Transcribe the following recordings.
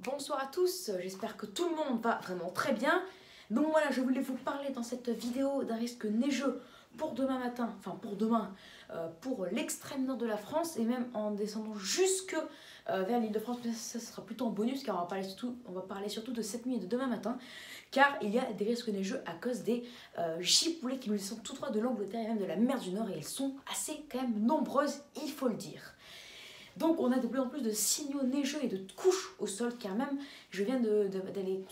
Bonsoir à tous, j'espère que tout le monde va vraiment très bien. Donc voilà, je voulais vous parler dans cette vidéo d'un risque neigeux pour demain matin, enfin pour demain, pour l'extrême nord de la France et même en descendant jusque vers l'île de France, mais ça sera plutôt en bonus car on va parler surtout de cette nuit et de demain matin, car il y a des risques neigeux à cause des giboulées qui nous descendent tout droit de l'Angleterre et même de la mer du Nord et elles sont assez quand même nombreuses, il faut le dire. Donc on a de plus en plus de signaux neigeux et de couches au sol car même je viens d'aller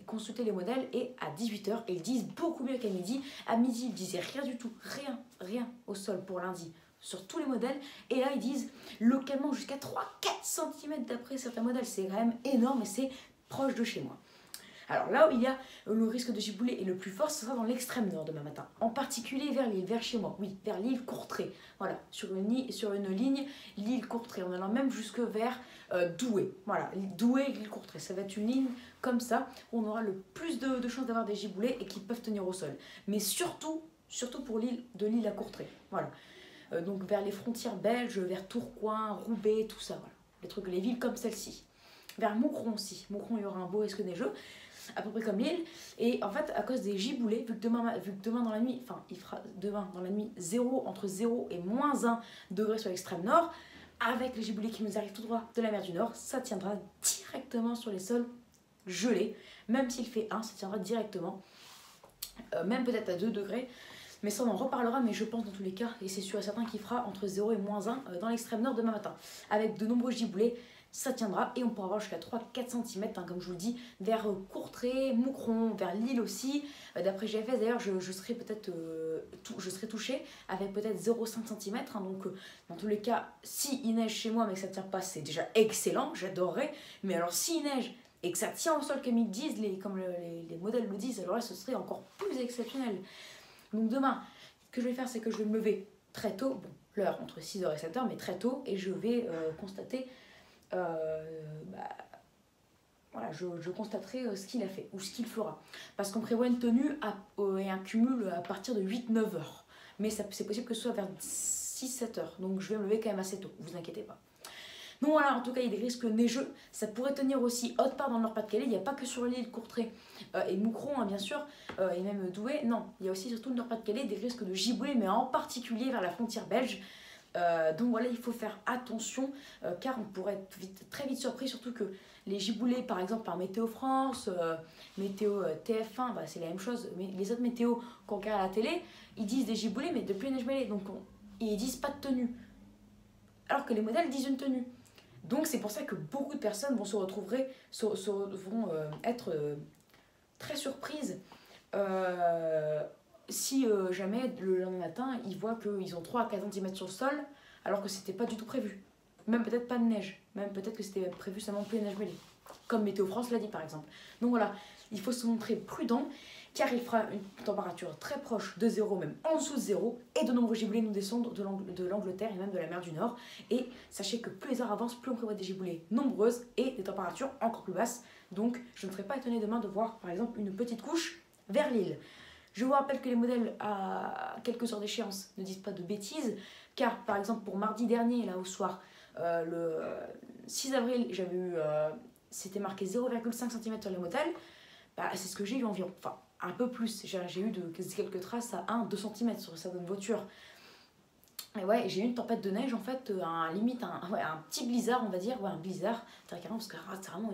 consulter les modèles et à 18 h ils disent beaucoup mieux qu'à midi. À midi ils disaient rien du tout, rien au sol pour lundi sur tous les modèles et là ils disent localement jusqu'à 3-4 cm d'après certains modèles. C'est quand même énorme et c'est proche de chez moi. Alors là où il y a le risque de giboulée est le plus fort, ce sera dans l'extrême nord demain matin. En particulier vers l'île, vers chez moi, oui, vers l'île Courtrai. Voilà, sur une ligne, l'île Courtrai. On allant même jusque vers Douai. Voilà, Douai, l'île Courtrai. Ça va être une ligne comme ça, où on aura le plus de chances d'avoir des giboulées et qui peuvent tenir au sol. Mais surtout pour l'île à Courtrai. Voilà. Donc vers les frontières belges, vers Tourcoing, Roubaix, tout ça. Voilà. Les villes comme celle-ci. Vers Moucron aussi. Moucron, il y aura un beau risque neigeux, à peu près comme l'île. Et en fait, à cause des giboulées, vu que demain dans la nuit, enfin, il fera demain dans la nuit entre 0 et -1 degré sur l'extrême nord, avec les giboulées qui nous arrivent tout droit de la mer du Nord, ça tiendra directement sur les sols gelés. Même s'il fait 1, ça tiendra directement, même peut-être à 2 degrés. Mais ça, on en reparlera, mais je pense dans tous les cas, et c'est sûr et certain qu'il fera entre 0 et -1 dans l'extrême nord demain matin, avec de nombreux giboulées. Ça tiendra et on pourra avoir jusqu'à 3-4 cm, comme je vous le dis, vers Courtrai, Moucron, vers Lille aussi. D'après GFS, d'ailleurs, je serai peut-être je serai touchée avec peut-être 0,5 cm. Donc, dans tous les cas, si il neige chez moi mais que ça ne tient pas, c'est déjà excellent, j'adorerais. Mais alors, s'il neige et que ça tient au sol comme ils disent, comme les modèles le disent, alors là, ce serait encore plus exceptionnel. Donc, demain, ce que je vais faire, c'est que je vais me lever très tôt, bon, l'heure entre 6 h et 7 h, mais très tôt, et je vais constater. Voilà, je constaterai ce qu'il a fait ou ce qu'il fera. Parce qu'on prévoit une tenue et un cumul à partir de 8-9 h. Mais c'est possible que ce soit vers 6-7 h. Donc je vais me lever quand même assez tôt, vous inquiétez pas. Donc voilà, en tout cas, il y a des risques neigeux. Ça pourrait tenir aussi autre part dans le Nord-Pas-de-Calais. Il n'y a pas que sur l'île Courtrai et Moucron, hein, bien sûr, et même Douai. Non, il y a aussi surtout le Nord-Pas-de-Calais des risques de giboulée, mais en particulier vers la frontière belge. Donc voilà, il faut faire attention car on pourrait être très vite surpris, surtout que les giboulées, par exemple par Météo France, Météo TF1, bah, c'est la même chose, mais les autres météos qu'on regarde à la télé, ils disent des giboulées mais de pluie, neige, mêlée, donc ils disent pas de tenue, alors que les modèles disent une tenue. Donc c'est pour ça que beaucoup de personnes vont vont être très surprises si jamais le lendemain matin ils voient qu'ils ont 3 à 4 cm sur le sol alors que c'était pas du tout prévu. Même peut-être pas de neige, même peut-être que c'était prévu seulement pluie et neige mêlée, comme Météo France l'a dit par exemple. Donc voilà, il faut se montrer prudent car il fera une température très proche de 0, même en dessous de 0, et de nombreux giboulées nous descendent de l'Angleterre et même de la mer du Nord. Et sachez que plus les heures avancent, plus on prévoit des giboulées nombreuses et des températures encore plus basses. Donc je ne serais pas étonnée demain de voir par exemple une petite couche vers l'île. Je vous rappelle que les modèles à quelques heures d'échéance ne disent pas de bêtises, car par exemple pour mardi dernier, là au soir, le 6 avril, j'avais eu, c'était marqué 0,5 cm sur les modèles, bah, c'est ce que j'ai eu environ, enfin un peu plus, j'ai eu quelques traces à 1-2 cm sur certaines voitures. Et ouais, j'ai eu une tempête de neige en fait, limite un petit blizzard on va dire, ouais un blizzard, parce que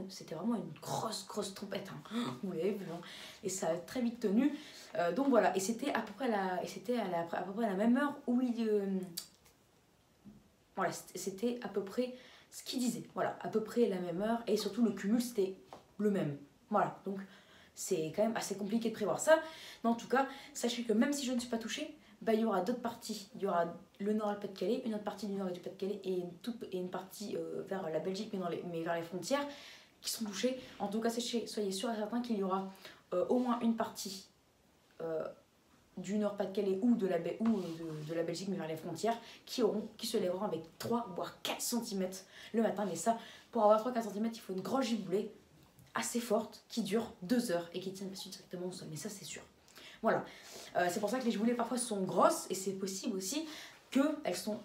c'était vraiment une grosse tempête, hein. Vous l'avez vu, hein. Et ça a très vite tenu, donc voilà, et c'était à peu près à peu près la même heure où voilà, c'était à peu près ce qu'il disait, voilà, à peu près la même heure, et surtout le cumul c'était le même, voilà, donc c'est quand même assez compliqué de prévoir ça, mais en tout cas, sachez que même si je ne suis pas touchée, bah, il y aura d'autres parties. Il y aura le nord et le Pas-de-Calais, une autre partie du nord et du Pas-de-Calais et une partie vers la Belgique, mais vers les frontières, qui sont touchées. En tout cas, soyez sûrs et certains qu'il y aura au moins une partie du nord Pas-de-Calais ou de la Belgique, mais vers les frontières, qui se lèveront avec 3 voire 4 cm le matin. Mais ça, pour avoir 3-4 cm, il faut une grosse giboulée assez forte qui dure 2 heures et qui tient directement au sol. Mais ça, c'est sûr. Voilà, c'est pour ça que les giboulées parfois sont grosses et c'est possible aussi qu'elles sont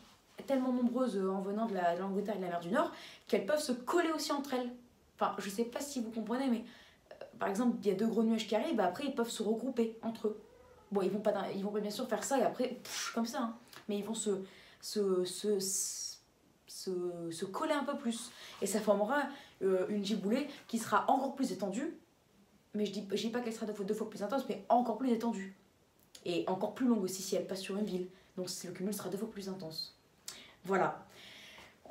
tellement nombreuses en venant de l'Angleterre et de la mer du Nord qu'elles peuvent se coller aussi entre elles. Enfin, je sais pas si vous comprenez, mais par exemple, il y a deux gros nuages qui arrivent, bah après ils peuvent se regrouper entre eux. Bon, ils vont pas bien sûr faire ça et après, comme ça, hein. Mais ils vont se, se, se coller un peu plus. Et ça formera une giboulée qui sera encore plus étendue. Mais je dis pas qu'elle sera deux fois plus intense, mais encore plus étendue. Et encore plus longue aussi si elle passe sur une ville. Donc le cumul sera deux fois plus intense. Voilà.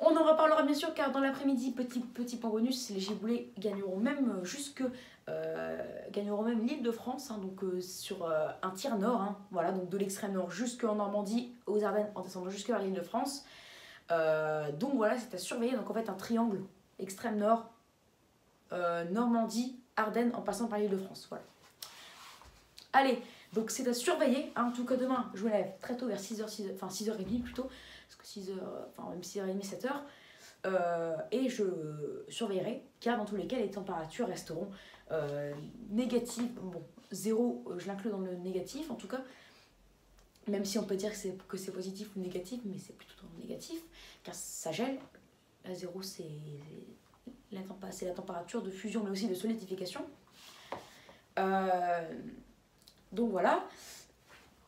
On en reparlera bien sûr car dans l'après-midi, petit point bonus, les giboulées gagneront même gagneront même l'Île-de-France, hein, donc sur un tiers nord, hein, voilà, donc de l'extrême nord jusqu'en Normandie, aux Ardennes, en descendant jusqu'à l'Île-de-France. Donc voilà, c'est à surveiller. Donc en fait un triangle extrême nord, Normandie, Ardennes, en passant par l'Île-de-France. Voilà. Allez, donc c'est à surveiller, hein, en tout cas demain, je me lève très tôt vers 6h, enfin 6h30 plutôt, parce que 6h, enfin même 6h30, 7h, et je surveillerai, car dans tous les cas, les températures resteront négatives. Bon, 0, je l'inclus dans le négatif, en tout cas, même si on peut dire que c'est positif ou négatif, mais c'est plutôt dans le négatif, car ça gèle. La 0, c'est la température de fusion, mais aussi de solidification. Donc voilà,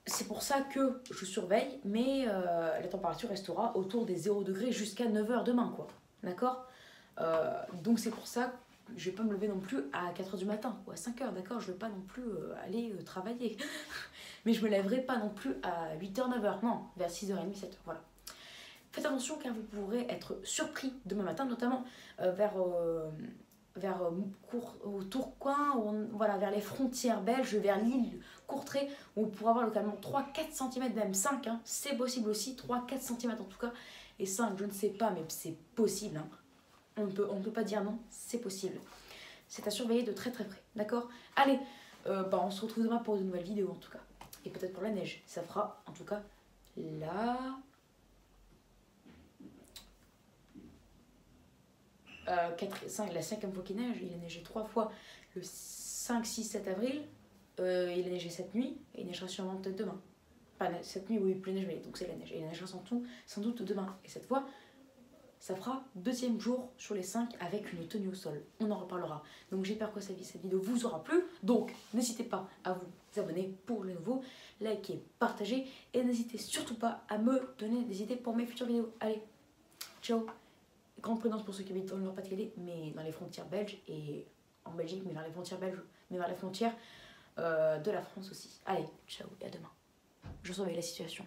c'est pour ça que je surveille, mais la température restera autour des 0 degrés jusqu'à 9h demain, quoi. D'accord. Donc c'est pour ça que je vais pas me lever non plus à 4h du matin ou à 5h, d'accord. Je vais pas non plus aller travailler. Mais je me lèverai pas non plus à 8h, 9h, non, vers 6h30, 7h, voilà. Faites attention car vous pourrez être surpris demain matin, notamment vers Tourcoing, voilà, vers les frontières belges, vers l'île Courtrai, où on pourra avoir localement 3-4 cm, même 5, hein, c'est possible aussi, 3-4 cm en tout cas, et 5, je ne sais pas, mais c'est possible, hein. On ne peut pas dire non, c'est possible. C'est à surveiller de très très près, d'accord. Allez, on se retrouve demain pour de nouvelles vidéos en tout cas, et peut-être pour la neige, ça fera en tout cas la... la 5e fois qu'il neige, il a neigé 3 fois le 5, 6, 7 avril, il a neigé cette nuit, et il neigera sûrement peut-être demain. Enfin, cette nuit, oui, plus neige, mais donc c'est la neige. Et il neigera sans doute demain. Et cette fois, ça fera 2e jour sur les 5 avec une tenue au sol. On en reparlera. Donc j'espère que cette vidéo vous aura plu. Donc n'hésitez pas à vous abonner pour le nouveau, liker, partager, et n'hésitez surtout pas à me donner des idées pour mes futures vidéos. Allez, ciao. Grande prudence pour ceux qui habitent dans le Nord-Pas-de-Calais, mais dans les frontières belges et en Belgique, mais vers les frontières belges, mais vers les frontières de la France aussi. Allez, ciao et à demain. Je surveille la situation.